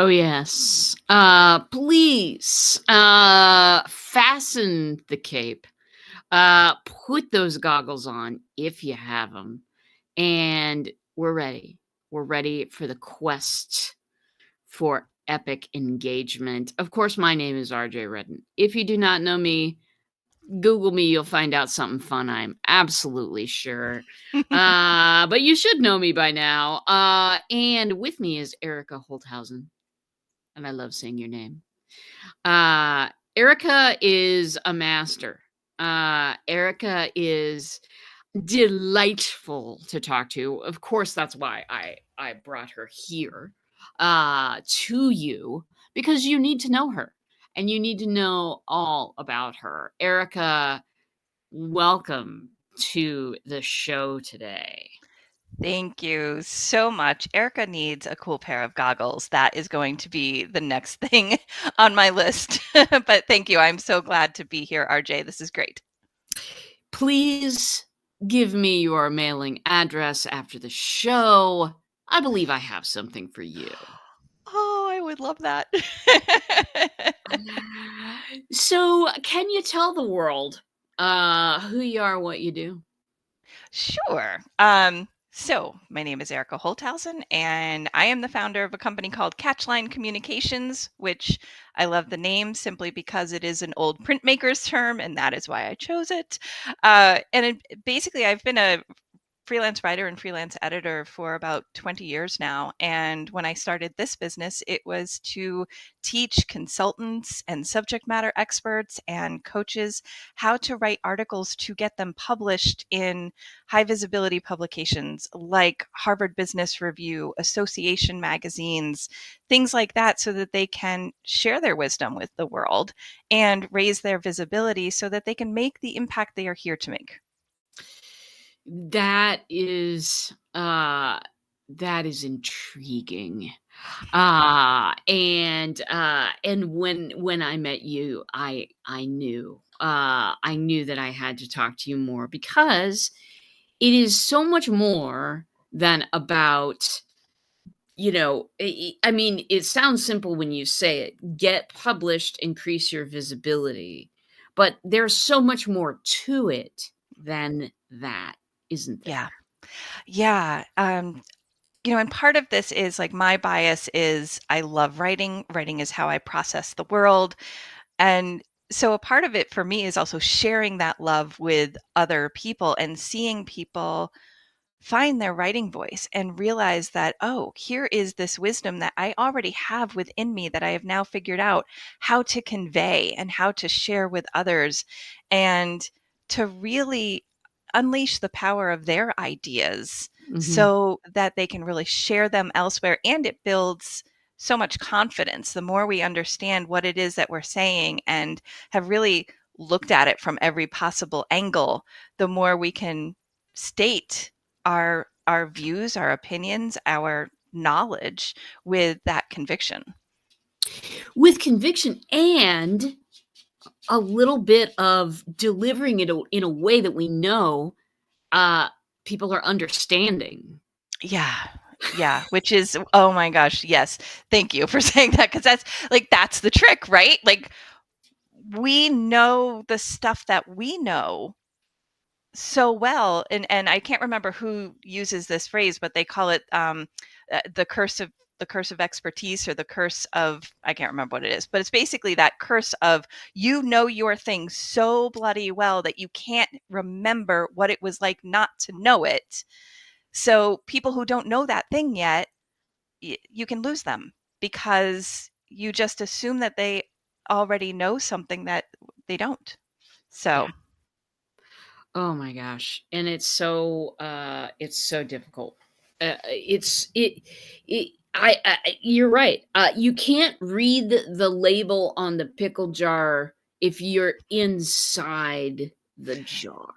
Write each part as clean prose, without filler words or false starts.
Oh, yes. Please, fasten the cape, put those goggles on if you have them, and we're ready. We're ready for the quest for epic engagement. Of course, my name is RJ Redden. If you do not know me, Google me, you'll find out something fun, I'm absolutely sure. But you should know me by now. And with me is Erica Holthausen, and I love saying your name. Uh, Erica is a master. Erica is delightful to talk to. Of course, that's why I brought her here to you, because you need to know her and you need to know all about her. Erica, welcome to the show today. Thank you so much. Erica needs a cool pair of goggles. That is going to be the next thing on my list. But thank you. I'm so glad to be here, RJ. This is great. Please give me your mailing address after the show. I believe I have something for you. Oh, I would love that. So, can you tell the world who you are, what you do? Sure. So my name is Erica Holthausen, and I am the founder of a company called Catchline Communications, which I love the name simply because it is an old printmaker's term, and that is why I chose it. Basically, I've been a freelance writer and freelance editor for about 20 years now. And when I started this business, it was to teach consultants and subject matter experts and coaches how to write articles to get them published in high visibility publications like Harvard Business Review, association magazines, things like that, so that they can share their wisdom with the world and raise their visibility so that they can make the impact they are here to make. That is intriguing. And when I met you, I knew that I had to talk to you more, because it is so much more than about, I mean, it sounds simple when you say it, get published, increase your visibility, but there's so much more to it than that, isn't there? Yeah. Yeah. And part of this is like my bias is I love writing. Writing is how I process the world. And so a part of it for me is also sharing that love with other people and seeing people find their writing voice and realize that, oh, here is this wisdom that I already have within me that I have now figured out how to convey and how to share with others, and to really unleash the power of their ideas Mhm. so that they can really share them elsewhere. And it builds so much confidence the more we understand what it is that we're saying and have really looked at it from every possible angle, the more we can state our views, our opinions, our knowledge with that conviction. With conviction and a little bit of delivering it in a way that we know, uh, people are understanding. Yeah. Yeah, which is, oh my gosh, yes. Thank you for saying that, because that's the trick, right? Like, we know the stuff that we know so well, and I can't remember who uses this phrase, but they call it the curse of expertise, or the curse of, I can't remember what it is, but it's basically that curse of, you know, your thing so bloody well that you can't remember what it was like not to know it. So people who don't know that thing yet, you can lose them because you just assume that they already know something that they don't. So Yeah. Oh my gosh. And it's so difficult. You're right. You can't read the label on the pickle jar if you're inside the jar.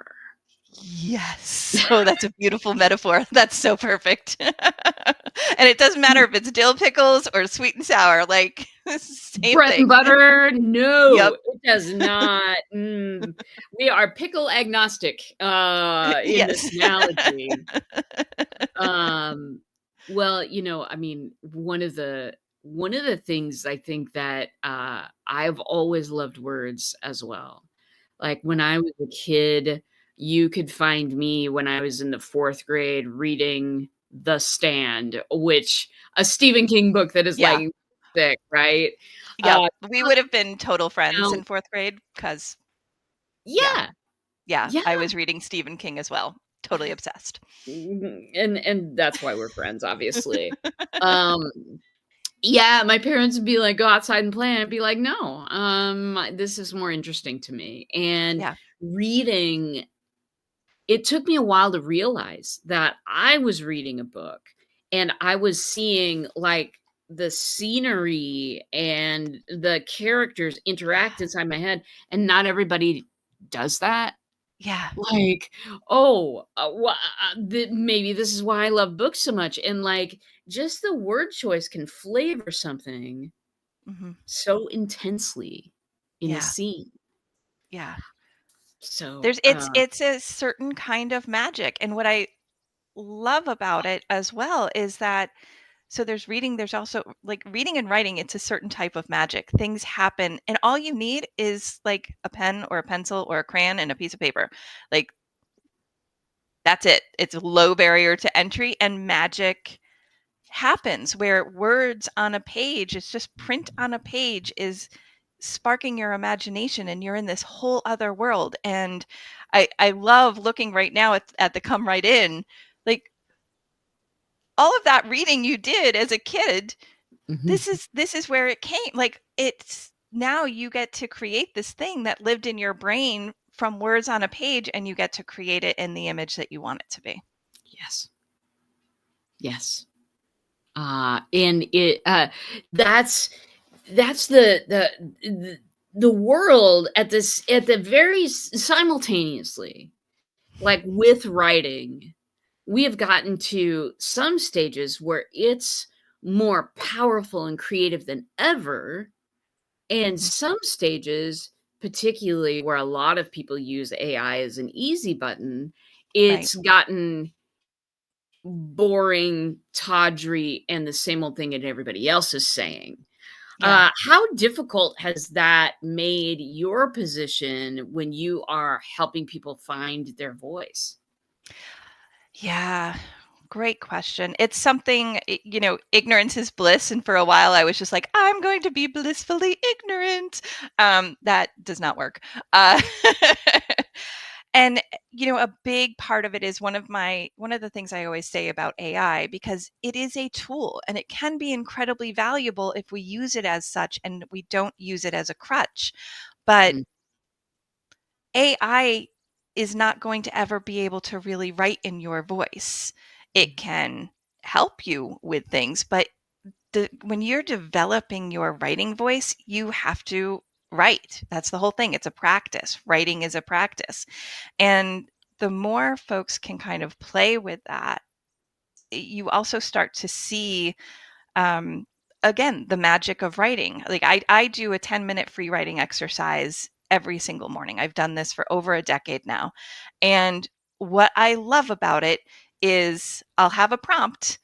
yes. Oh, that's a beautiful metaphor. That's so perfect. And it doesn't matter if it's dill pickles or sweet and sour, like same Bread and thing. butter? Yep. No, it does not. We are pickle agnostic, in this Yes. analogy. Um, well, I mean, one of the one of the things I think that, I've always loved words as well. Like, when I was a kid, you could find me when I was in the 4th grade reading The Stand, which a Stephen King book that is, Yeah. like, thick, right? Yep. Uh, We would have been total friends now in 4th grade because, yeah, yeah, yeah, yeah, I was reading Stephen King as well. Totally obsessed. and that's why we're friends, obviously. Um Yeah, my parents would be like, "Go outside and play," and I'd be like, "No, this is more interesting to me." And Yeah. reading, it took me a while to realize that I was reading a book and I was seeing, like, the scenery and the characters interact Yeah. inside my head, and not everybody does that. Yeah. Like, "Oh, maybe this is why I love books so much," and, like, just the word choice can flavor something Mhm. so intensely in a Yeah. scene. Yeah. So, There's it's a certain kind of magic, and what I love about it as well is that so there's reading, there's also like reading and writing, it's a certain type of magic. Things happen and all you need is like a pen or a pencil or a crayon and a piece of paper. Like that's it. It's a low barrier to entry and magic happens where words on a page, it's just print on a page is sparking your imagination and you're in this whole other world. And I love looking right now at the come right in, like all of that reading you did as a kid, mhm, this is where it came. Like it's now you get to create this thing that lived in your brain from words on a page and you get to create it in the image that you want it to be. yes, yes. And that's that's the world at the very simultaneously, like, with writing, we have gotten to some stages where it's more powerful and creative than ever, and Mhm. some stages, particularly where a lot of people use AI as an easy button, Right. it's gotten boring, tawdry, and the same old thing that everybody else is saying. Yeah. How difficult has that made your position when you are helping people find their voice? Yeah. Great question. It's something, ignorance is bliss. And for a while, I was just like, I'm going to be blissfully ignorant. That does not work. Uh, and a big part of it is one of the things I always say about AI because it is a tool and it can be incredibly valuable if we use it as such and we don't use it as a crutch. But Mm, AI is not going to ever be able to really write in your voice. It mm, can help you with things, but when you're developing your writing voice, you have to write. That's the whole thing. It's a practice. Writing is a practice. And the more folks can kind of play with that, you also start to see um, again the magic of writing. Like I do a 10-minute free writing exercise every single morning. I've done this for over a decade now, and what I love about it is I'll have a prompt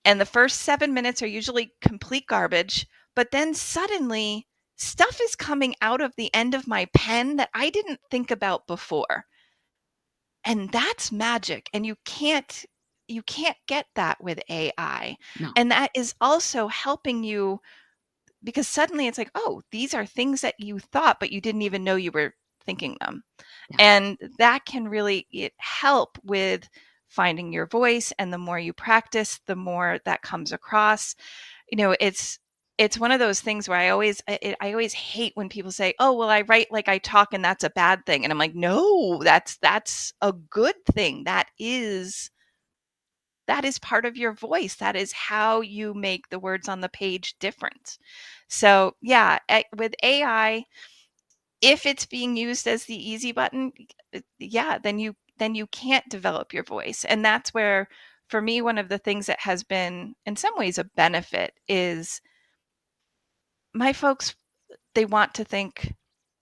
and the first 7 minutes are usually complete garbage, but then suddenly stuff is coming out of the end of my pen that I didn't think about before, and that's magic. And you can't get that with AI. no, And that is also helping you because suddenly it's like, oh, these are things that you thought but you didn't even know you were thinking them. yeah, And that can really help with finding your voice, and the more you practice the more that comes across. It's one of those things where I always hate when people say, oh well, I write like I talk and that's a bad thing. And I'm like, no, that's a good thing. That is part of your voice. That is how you make the words on the page different. So yeah, with AI, if it's being used as the easy button, yeah, then you can't develop your voice. And that's where, for me, one of the things that has been in some ways a benefit is my folks, they want to think,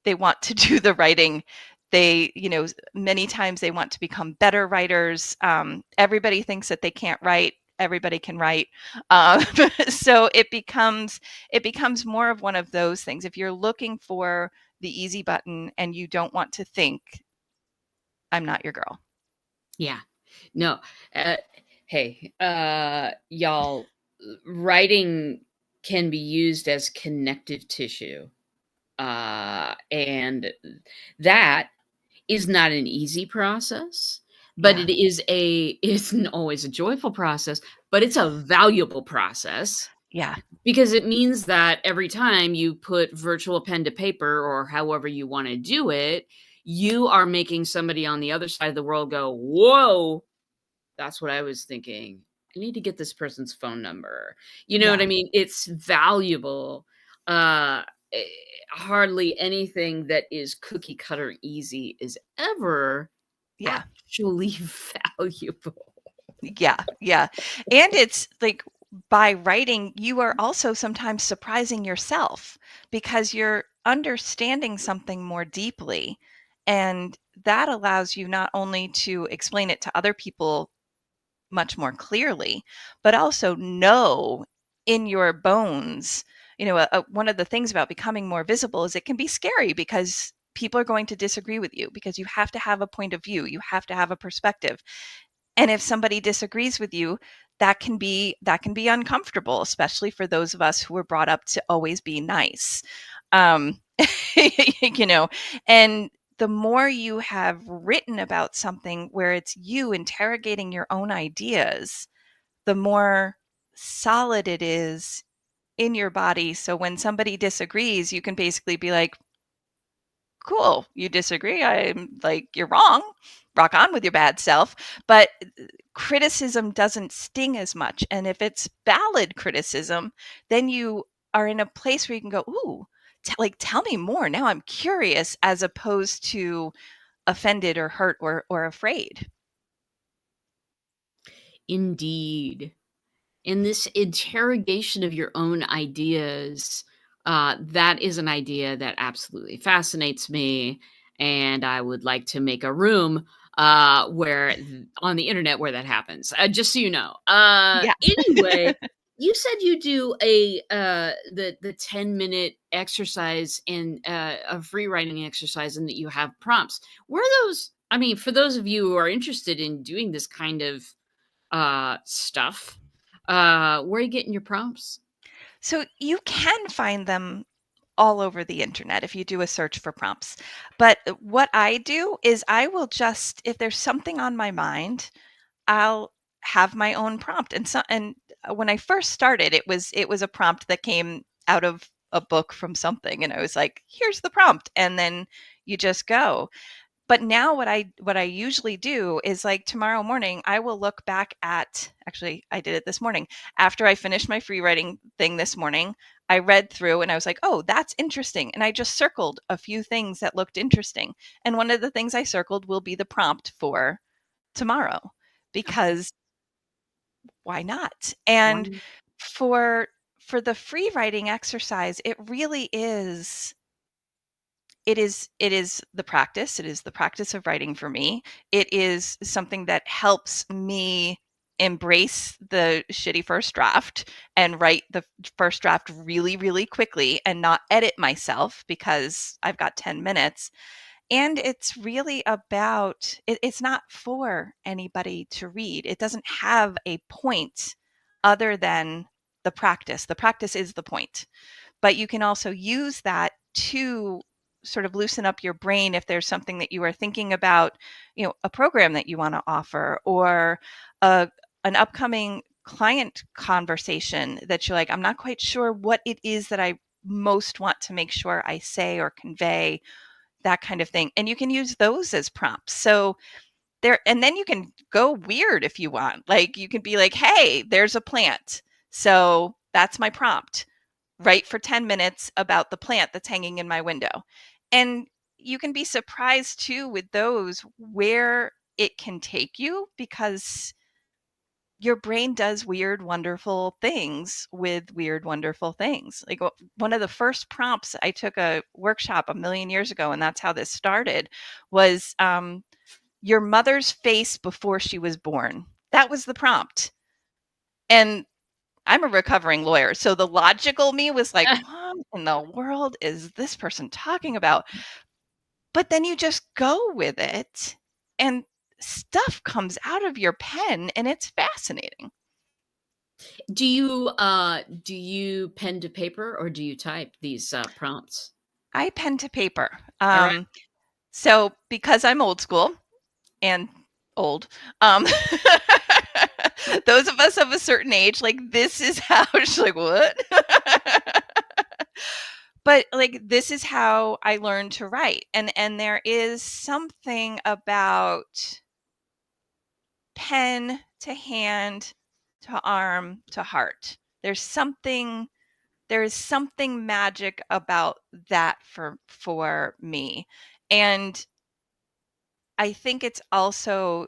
they want to do the writing. They, many times they want to become better writers. Everybody thinks that they can't write. everybody can write. Um, so it becomes more of one of those things. If you're looking for the easy button and you don't want to think, I'm not your girl. Yeah. No. Uh, hey, y'all, writing can be used as connective tissue. And that is not an easy process, but Yeah. it is isn't always a joyful process, but it's a valuable process Yeah. because it means that every time you put virtual pen to paper or however you want to do it, you are making somebody on the other side of the world go, "Whoa, that's what I was thinking. I need to get this person's phone number." You know what Yeah. I mean? It's valuable. Uh, eh, Hardly anything that is cookie cutter easy is ever Yeah. actually valuable. Yeah, yeah. And it's like by writing, you are also sometimes surprising yourself because you're understanding something more deeply. And that allows you not only to explain it to other people much more clearly, but also know in your bones, one of the things about becoming more visible is it can be scary because people are going to disagree with you because you have to have a point of view, you have to have a perspective. And if somebody disagrees with you, that can be uncomfortable, especially for those of us who were brought up to always be nice. Um, you know, and the more you have written about something where it's you interrogating your own ideas, the more solid it is in your body. So when somebody disagrees, you can basically be like, cool, you disagree. I'm like, you're wrong. Rock on with your bad self. But criticism doesn't sting as much. And if it's valid criticism, then you are in a place where you can go, ooh, tell me more. Now I'm curious, as opposed to offended or hurt or afraid. Indeed. And this interrogation of your own ideas, that is an idea that absolutely fascinates me, and I would like to make a room, where on the internet where that happens, just so you know. Yeah. Anyway, you said you do the 10-minute exercise and, a free writing exercise and that you have prompts. Where are those I mean, for those of you who are interested in doing this kind of stuff. Where are you getting your prompts? So you can find them all over the internet if you do a search for prompts. But what I do is I will just, if there's something on my mind, I'll have my own prompt. And when I first started, it was a prompt that came out of a book from something, and I was like, here's the prompt, and then you just go. But now what I usually do is, like, tomorrow morning I will look back at, actually I did it this morning. After I finished my free writing thing this morning, I read through and I was like, "Oh, that's interesting." And I just circled a few things that looked interesting. And one of the things I circled will be the prompt for tomorrow, Okay. because why not? Why And not? for the free writing exercise, it is the practice. It is the practice of writing for me. It is something that helps me embrace the shitty first draft and write the first draft really, really quickly and not edit myself because I've got 10 minutes. And it's really about it's not for anybody to read. It doesn't have a point other than the practice. The practice is the point. But you can also use that to sort of loosen up your brain if there's something that you are thinking about, a program that you want to offer, or a, an upcoming client conversation that you're like, I'm not quite sure what it is that I most want to make sure I say or convey, that kind of thing. And you can use those as prompts. So and then you can go weird if you want. Like, you can be like, hey, there's a plant. So that's my prompt. Write for 10 minutes about the plant that's hanging in my window. And you can be surprised too with those where it can take you, because your brain does weird, wonderful things with weird, wonderful things. Like, one of the first prompts, I took a workshop a million years ago, and that's how this started, was your mother's face before she was born. That was the prompt. And I'm a recovering lawyer, so the logical me was like, "What in the world is this person talking about?" But then you just go with it, and stuff comes out of your pen, and it's fascinating. Do you pen to paper or do you type these prompts? I pen to paper. All right. So because I'm old school and old, um, those of us of a certain age, like, this is how she's like, "What?" But, like, this is how I learned to write, and there is something about pen to hand to arm to heart. There is something magic about that for me. And I think it's also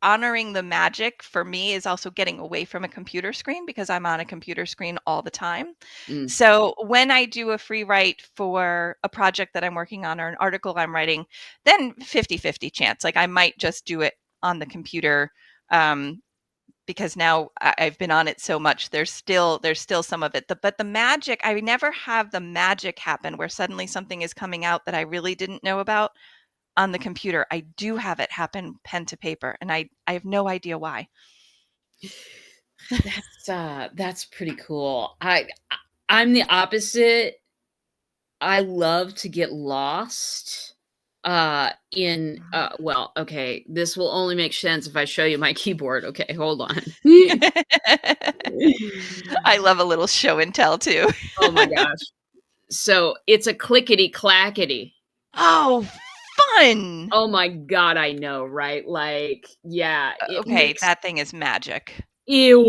honoring the magic for me is also getting away from a computer screen because I'm on a computer screen all the time. Mm. So when I do a free write for a project that I'm working on or an article I'm writing, then 50-50 chance. Like I might just do it on the computer um, because now I've been on it so much. There's still some of it. But the magic, I never have the magic happen where suddenly something is coming out that I really didn't know about on the computer. I do have it happen pen to paper, and I have no idea why. That's pretty cool. I'm the opposite. I love to get lost in well, okay, this will only make sense if I show you my keyboard. Okay, hold on. I love a little show and tell too. Oh my gosh. So, it's a clickety clackety. Oh, fun. Oh my god, I know, right? Like, yeah, it Okay, makes that thing is magic. ew.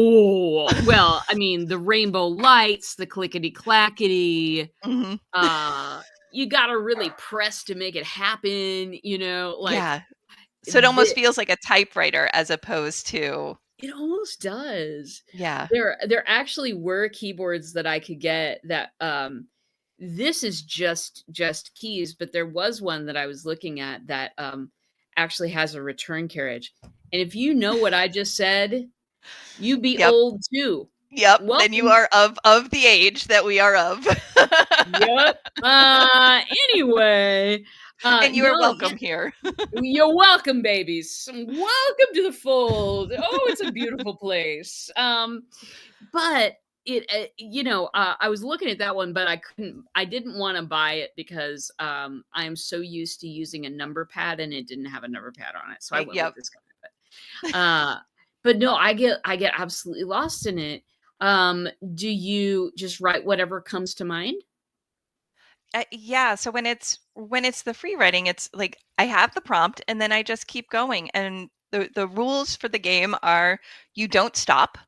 Well, I mean, the rainbow lights, the clickety clackety, Mhm. uh, you gotta really press to make it happen, like, Yeah. So it almost the feels like a typewriter as opposed to it almost does. yeah. There actually were keyboards that I could get that, this is just keys, but there was one that I was looking at that, actually has a return carriage, and if you know what I just said, you be Yep. old too. Yep. Then you Welcome. are of the age that we are of. Yep. Anyway, And you are no, yeah, welcome here. you're welcome, babies. Welcome to the fold. Oh, it's a beautiful place. But I was looking at that one, but I didn't want to buy it because I'm so used to using a number pad and it didn't have a number pad on it. So I went with Yep. this guy. But no, I get absolutely lost in it. Do you just write whatever comes to mind? Yeah, so when it's the free writing, it's like I have the prompt and then I just keep going. And the rules for the game are you don't stop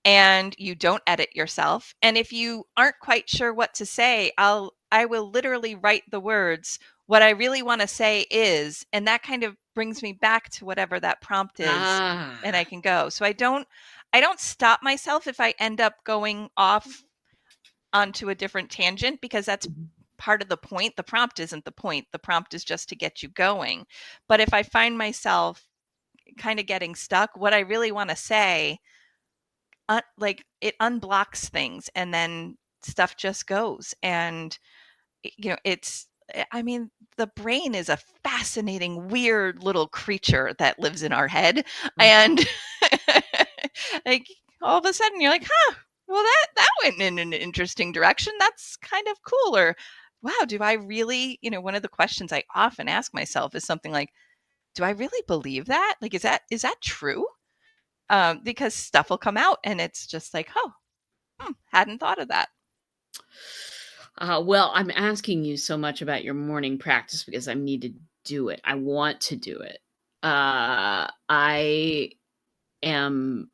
and you don't edit yourself. And if you aren't quite sure what to say, I will literally write the words. What I really want to say is, and that kind of brings me back to whatever that prompt is, and I Ah. can go. So I don't stop myself if I end up going off onto a different tangent because that's Mhm. part of the point. The prompt isn't the point. The prompt is just to get you going. But if I find myself kind of getting stuck, what I really want to say, like it unblocks things and then stuff just goes. And, I mean, the brain is a fascinating, weird little creature that lives in our head. Mhm. And like all of a sudden you're like, huh, well that went in an interesting direction. That's kind of cool. Or wow, do I really, one of the questions I often ask myself is something like, do I really believe that? Like, is that true? Because stuff will come out and it's just like, oh, hadn't thought of that. Well, I'm asking you so much about your morning practice because I need to do it. I want to do it. I am,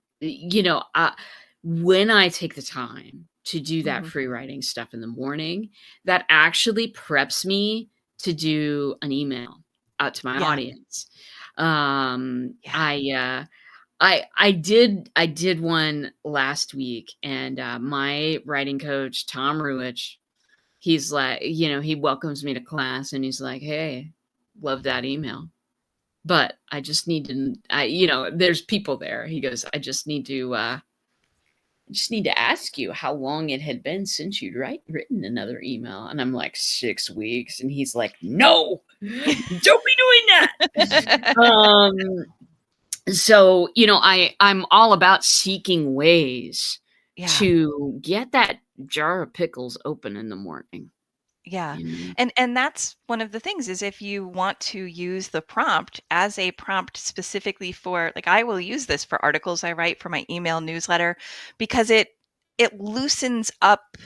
when I take the time to do that Hmm. free writing stuff in the morning, that actually preps me to do an email out to my Yeah. audience. Yeah. I did one last week, and my writing coach, Tom Ruich, he's like, he welcomes me to class and he's like, "Hey, love that email. But I just need to, there's people there." He goes, "I just need to just need to ask you how long it had been since you'd written another email. And I'm like, 6 weeks. And he's like, no, don't be doing that. So, I'm all about seeking ways Yeah. to get that jar of pickles open in the morning, Yeah. you know? And that's one of the things is if you want to use the prompt as a prompt specifically for, like, I will use this for articles I write for my email newsletter because it loosens up,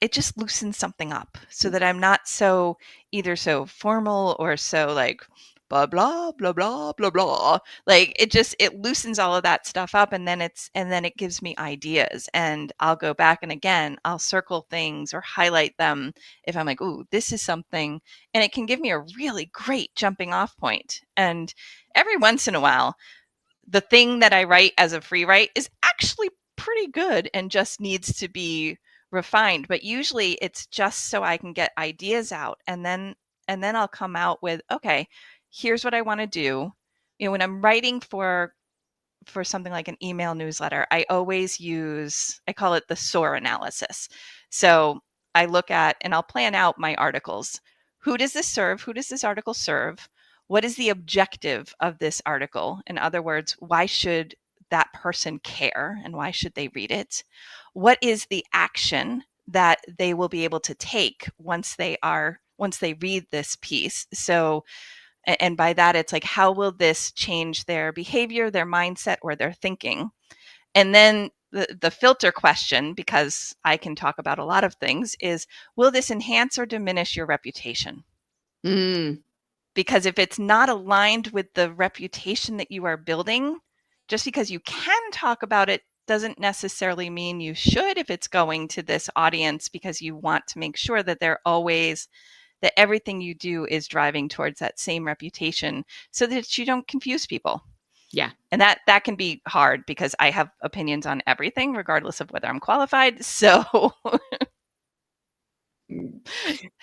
it just loosens something up so that I'm not so either so formal or so like blah blah blah blah blah blah. Like it loosens all of that stuff up, and then it gives me ideas, and I'll go back and again I'll circle things or highlight them if I'm like, ooh, this is something, and it can give me a really great jumping off point. And every once in a while, the thing that I write as a free write is actually pretty good and just needs to be refined. But usually it's just so I can get ideas out, and then I'll come out with, okay, here's what I want to do. When I'm writing for something like an email newsletter, I call it the SOAR analysis. So I look at and I'll plan out my articles. Who does this serve? Who does this article serve? What is the objective of this article? In other words, why should that person care and why should they read it? What is the action that they will be able to take once they read this piece? So, and by that, it's like, how will this change their behavior, their mindset, or their thinking? And then the filter question, because I can talk about a lot of things, is will this enhance or diminish your reputation? Mm. Because if it's not aligned with the reputation that you are building, just because you can talk about it doesn't necessarily mean you should if it's going to this audience, because you want to make sure that that everything you do is driving towards that same reputation so that you don't confuse people. Yeah. And that can be hard because I have opinions on everything, regardless of whether I'm qualified. So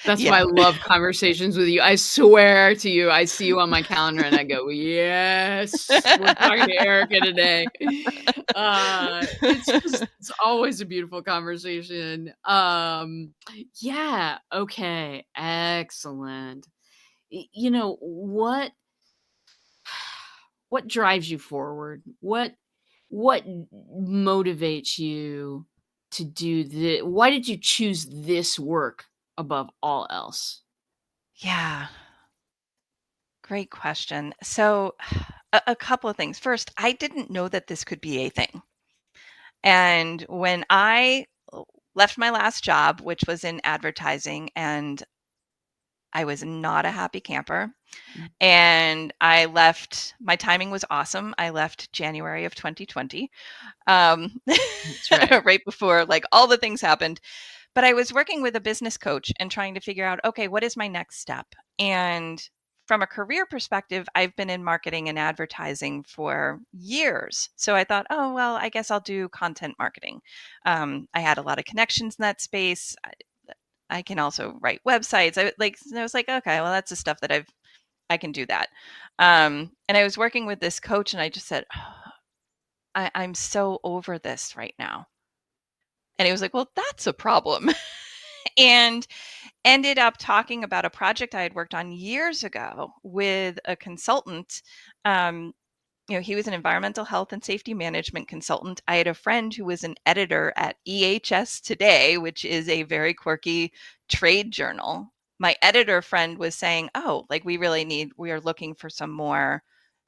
That's why yeah. I love conversations with you. I swear to you, I see you on my calendar and I go, "Yes, we're talking to Erica today." It's always a beautiful conversation. Yeah, okay, excellent. What drives you forward? What motivates you to do the why did you choose this work above all else? Yeah. Great question. So, a couple of things. First, I didn't know that this could be a thing. And when I left my last job, which was in advertising, and I was not a happy camper, Mm, and my timing was awesome. I left January of 2020, that's right. right before like all the things happened. But I was working with a business coach and trying to figure out, okay, what is my next step? And from a career perspective, I've been in marketing and advertising for years. So I thought, oh, well, I guess I'll do content marketing. I had a lot of connections in that space. I can also write websites. I was like, okay, well, that's the stuff that I can do that. And I was working with this coach, and I just said, oh, I'm so over this right now. And he was like, well, that's a problem. And ended up talking about a project I had worked on years ago with a consultant. Um, he was an environmental health and safety management consultant. I had a friend who was an editor at EHS Today, which is a very quirky trade journal. My editor friend was saying, oh, like we are looking for some more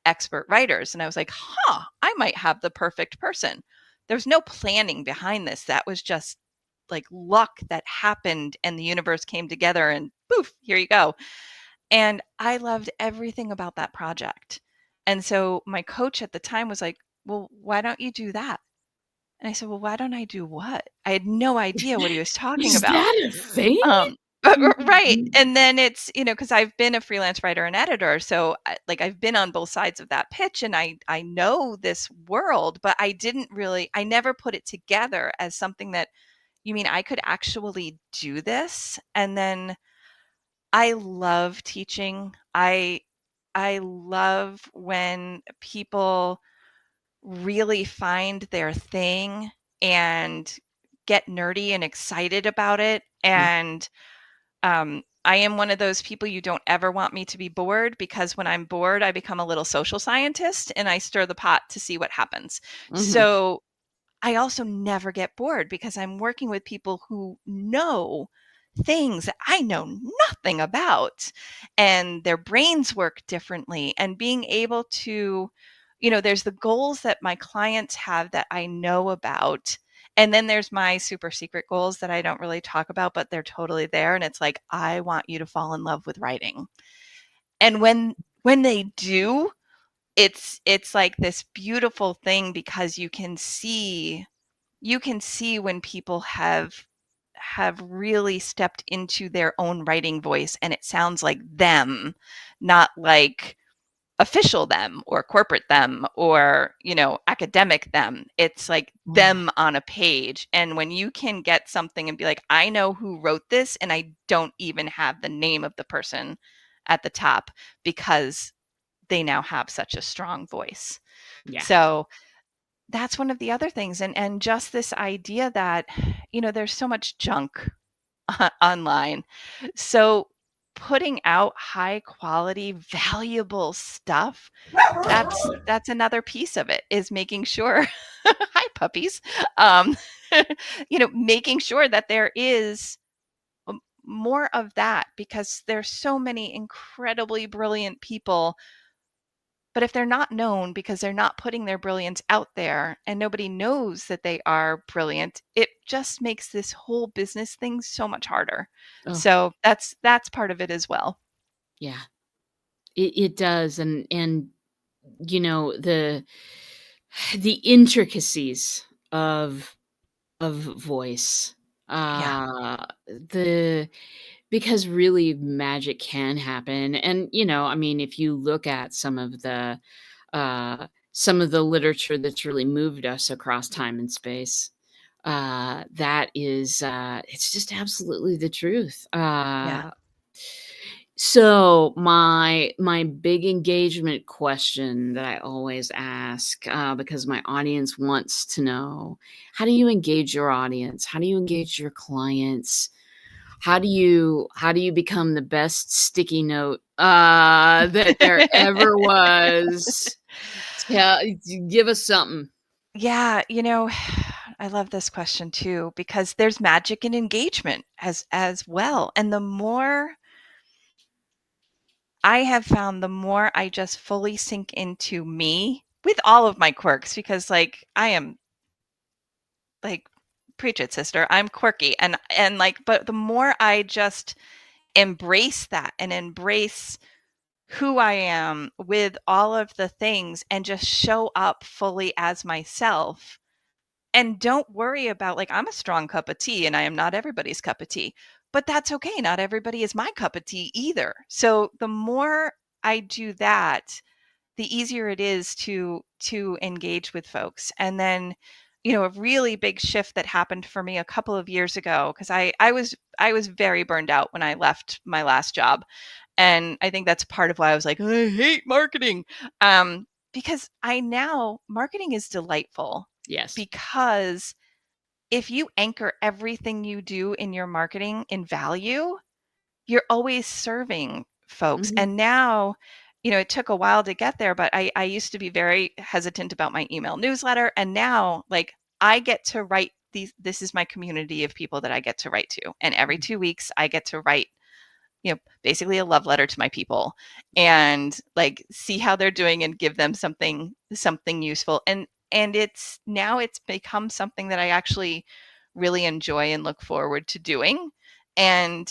expert writers. And I was like, I might have the perfect person. There's no planning behind this. That was just like luck that happened, and the universe came together and poof, here you go. And I loved everything about that project. And so my coach at the time was like, well, why don't you do that? And I said, well, why don't I do what? I had no idea what he was talking Is about. that a thing? Right. Mhm. And then it's, because I've been a freelance writer and editor. So I've been on both sides of that pitch, and I know this world, but I never put it together as something that, you mean I could actually do this? And then I love teaching. I love when people really find their thing and get nerdy and excited about it. Yeah. And I am one of those people you don't ever want me to be bored, because when I'm bored, I become a little social scientist and I stir the pot to see what happens. Mhm. So I also never get bored because I'm working with people who know things that I know nothing about, and their brains work differently. And being able to, there's the goals that my clients have that I know about. And then there's my super secret goals that I don't really talk about, but they're totally there. And it's like, I want you to fall in love with writing. And when they do, it's like this beautiful thing, because you can see when people have really stepped into their own writing voice, and it sounds like them, not like official them or corporate them or academic them. It's like Wow. them on a page. And when you can get something and be like, I know who wrote this, and I don't even have the name of the person at the top, because they now have such a strong voice. Yeah. So that's one of the other things. And just this idea that there's so much junk online. So putting out high quality, valuable stuff, that's another piece of it, is making sure hi puppies. um making sure that there is more of that, because there's so many incredibly brilliant people. But if they're not known because they're not putting their brilliance out there, and nobody knows that they are brilliant, it just makes this whole business thing so much harder. Oh, So that's part of it as well. yeah. It does, and the intricacies of voice, Yeah. the because really magic can happen. And I mean, if you look at some of the literature that's really moved us across time and space, that is it's just absolutely the truth. Yeah. So my big engagement question that I always ask, because my audience wants to know, how do you engage your audience? How do you engage your clients? How do you become the best sticky note that there ever was? Tell Give us something. Yeah, I love this question too, because there's magic in engagement as well. And the more I have found, the more I just fully sink into me with all of my quirks, because like I am like, preach it, sister, I'm quirky. And like, but the more I just embrace that and embrace who I am with all of the things, and just show up fully as myself, and don't worry about, like, I'm a strong cup of tea and I am not everybody's cup of tea, but that's okay. Not everybody is my cup of tea either. So the more I do that, the easier it is to engage with folks. And then, a really big shift that happened for me a couple of years ago, because I was very burned out when I left my last job. And I think that's part of why I was like, I hate marketing. Because marketing is delightful, Yes. because if you anchor everything you do in your marketing in value, you're always serving folks. Mhm. And now, it took a while to get there, but I used to be very hesitant about my email newsletter. And now, like, I get to write this is my community of people that I get to write to. And every 2 weeks, I get to write, basically a love letter to my people, and like see how they're doing and give them something useful. And it's become something that I actually really enjoy and look forward to doing. And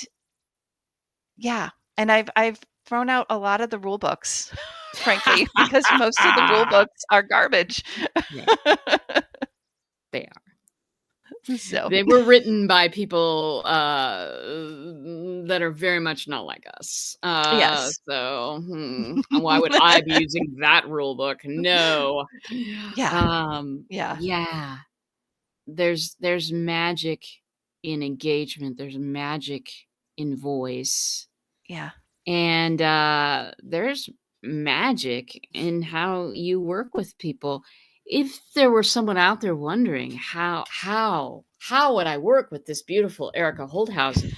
yeah, and I've thrown out a lot of the rule books, frankly, because most of the rule books are garbage. Yeah, they are. So, They were written by people, that are very much not like us. yes. Why would I be using that rule book? No. Yeah, yeah, Yeah. There's magic in engagement, there's magic in voice, yeah, and, there's magic in how you work with people. if there were someone out there wondering how would I work with this beautiful Erica Holthausen,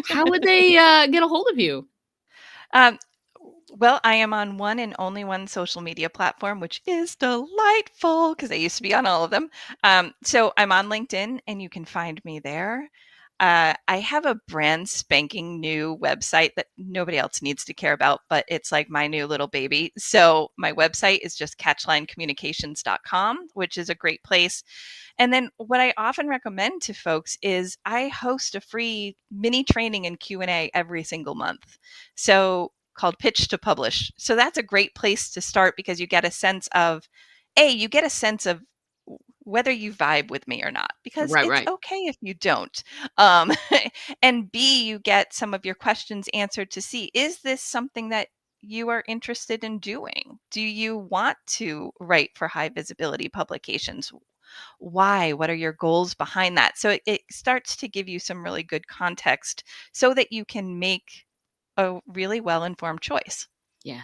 how would they, get a hold of you? Um, well, I am on one and only one social media platform, which is delightful because I used to be on all of them. So I'm on LinkedIn and you can find me there. I have a brand spanking new website that nobody else needs to care about, but it's like my new little baby. So my website is just catchlinecommunications.com, which is a great place. And then what I often recommend to folks is I host a free mini training and Q&A every single month. So called Pitch to Publish. So that's a great place to start because you get a sense of whether you vibe with me or not, because Right, it's right. okay if you don't. Um, and B, you get some of your questions answered to see, is this something that you are interested in doing? Do you want to write for high visibility publications? Why? What are your goals behind that? So it starts to give you some really good context so that you can make a really well-informed choice. Yeah.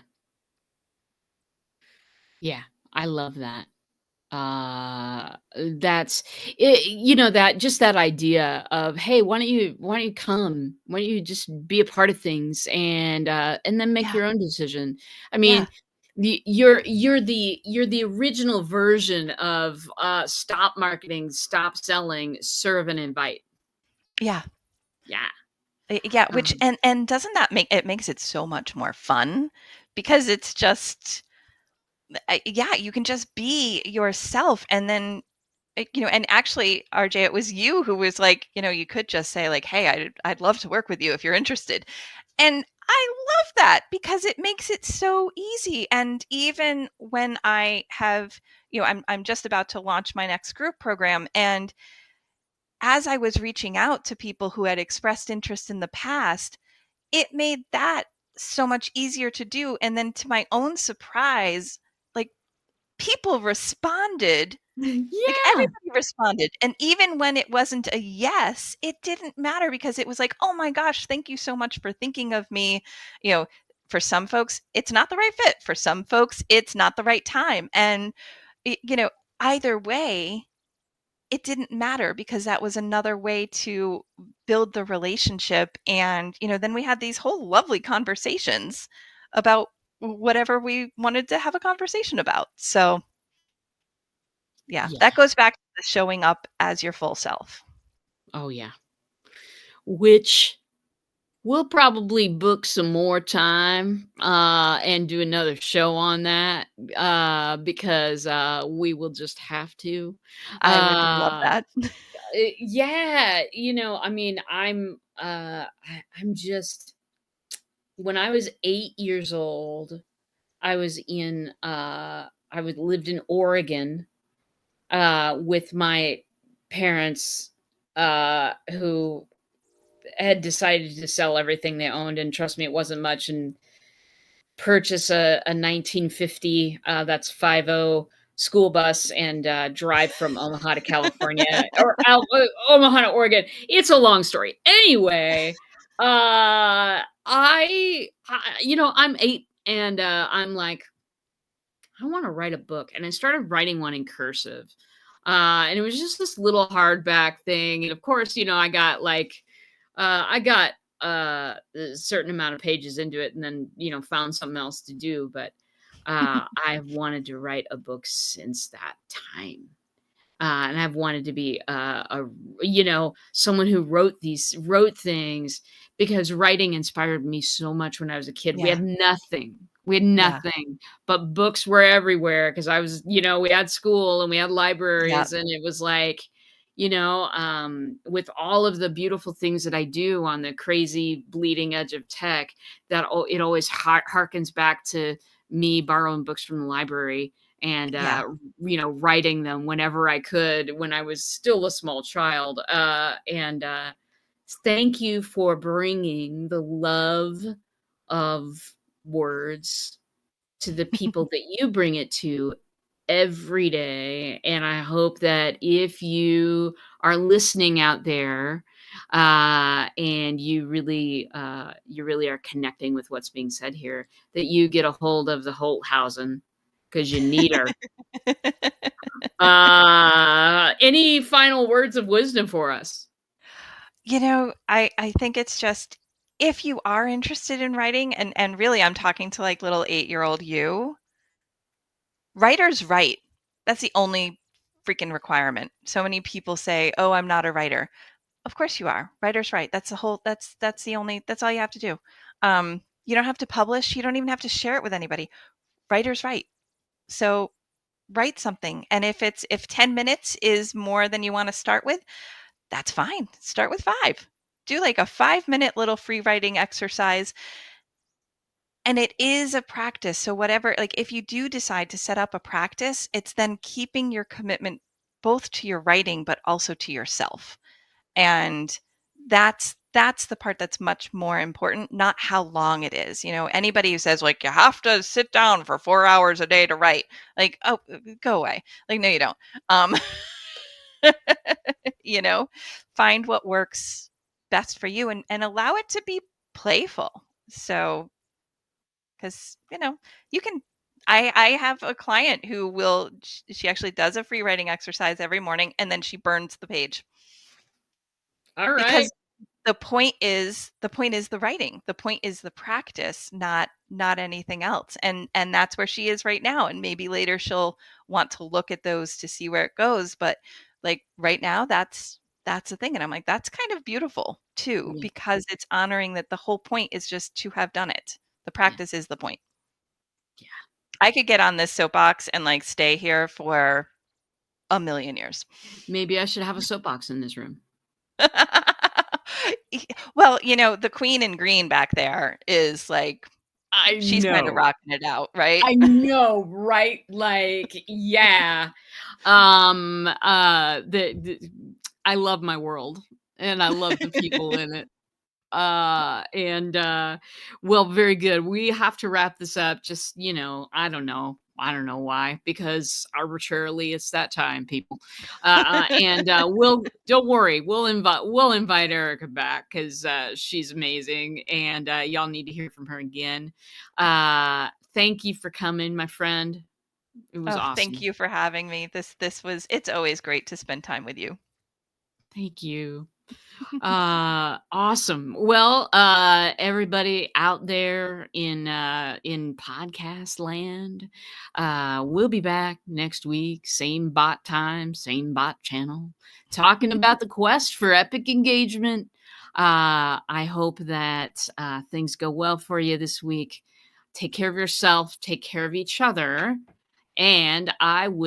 Yeah, I love that. That's that just that idea of, "Hey, why don't you come? Why don't you just be a part of things and then make Yeah, your own decision?" I yeah, mean, you're the original version of, stop marketing, stop selling, serve and invite. yeah. Yeah. Yeah, which Um, and doesn't that make it makes it so much more fun because it's just yeah, you can just be yourself and then and actually, RJ, it was you who was like, you could just say like, "Hey, I'd love to work with you if you're interested." And I love that because it makes it so easy. And even when I have, I'm just about to launch my next group program, and as I was reaching out to people who had expressed interest in the past, it made that so much easier to do. And then to my own surprise, like people responded, like yeah. everybody responded. And even when it wasn't a yes, it didn't matter because it was like, oh my gosh, thank you so much for thinking of me. You know, for some folks, it's not the right fit. For some folks, it's not the right time. And, y- you know, either way, it didn't matter because that was another way to build the relationship. And, then we had these whole lovely conversations about whatever we wanted to have a conversation about. So, yeah, Yeah. that goes back to the showing up as your full self. Oh, yeah. Which we'll probably book some more time, and do another show on that, because, we will just have to. I would love that. Yeah, I mean, I'm just when I was 8 years old, I would lived in Oregon, with my parents, who had decided to sell everything they owned, and trust me, it wasn't much, and purchase a 1950, that's 50 school bus and, drive from Omaha to California or Omaha to Oregon. It's a long story. Anyway, I'm 8 and, I'm like, "I wanna write a book," and I started writing one in cursive. And it was just this little hardback thing, and of course, I got, a certain amount of pages into it and then, found something else to do, but, I've wanted to write a book since that time. And I've wanted to be someone who wrote things because writing inspired me so much when I was a kid. We Yeah, had nothing. We had yeah, nothing, but books were everywhere because we had school and we had yeah, libraries, and it was like, with all of the beautiful things that I do on the crazy bleeding edge of tech, it always harkens back to me borrowing books from the library and yeah, writing them whenever I could when I was still a small child. And Thank you for bringing the love of words to the people that you bring it to every day. And I hope that if you are listening out there, and you really are connecting with what's being said here, that you get a hold of the Holthausen because you need her. Any final words of wisdom for us? I think it's just if you are interested in writing, and really I'm talking to like little 8-year-old you, writers write. That's the only freaking requirement. So many people say, "Oh, I'm not a writer." Of course you are. Writers write. That's all you have to do. You don't have to publish. You don't even have to share it with anybody. Writers write. So write something. And if 10 minutes is more than you want to start with, that's fine. Start with 5. Do like a 5-minute little free writing exercise. And it is a practice. So whatever, like if you do decide to set up a practice, it's then keeping your commitment both to your writing but also to yourself. And that's the part that's much more important, not how long it is. Anybody who says like you have to sit down for 4 hours a day to write, like, oh, go away. Like, no, you don't. Um, you know, find what works best for you and allow it to be playful. So, because you can. I have a client who will. She actually does a free writing exercise every morning, and then she burns the page All right. because the point is the writing. The point is the practice, not anything else. And that's where she is right now. And maybe later she'll want to look at those to see where it goes. But like right now, that's the thing. And I'm like, that's kind of beautiful too, Yeah. because it's honoring that the whole point is just to have done it. The Yeah. practice is the point. Yeah. I could get on this soapbox and like stay here for a million years. Maybe I should have a soapbox in this room. Well, the queen in green back there is like, I she's kind of know. rocking it out, right? I know, right? Like, yeah. I love my world and I love the people in it. Well, very good. We have to wrap this up. Just, I don't know. I don't know why, because arbitrarily it's that time, people. We'll don't worry, we'll invite Erica back because she's amazing, and y'all need to hear from her again. Thank you for coming, my friend. It was Oh, thank awesome. you for having me. It's always great to spend time with you. Thank you. Awesome. Well, everybody out there in podcast land, we'll be back next week, same bot time, same bot channel, talking about the quest for epic engagement. I hope that things go well for you this week. Take care of yourself, take care of each other, and I will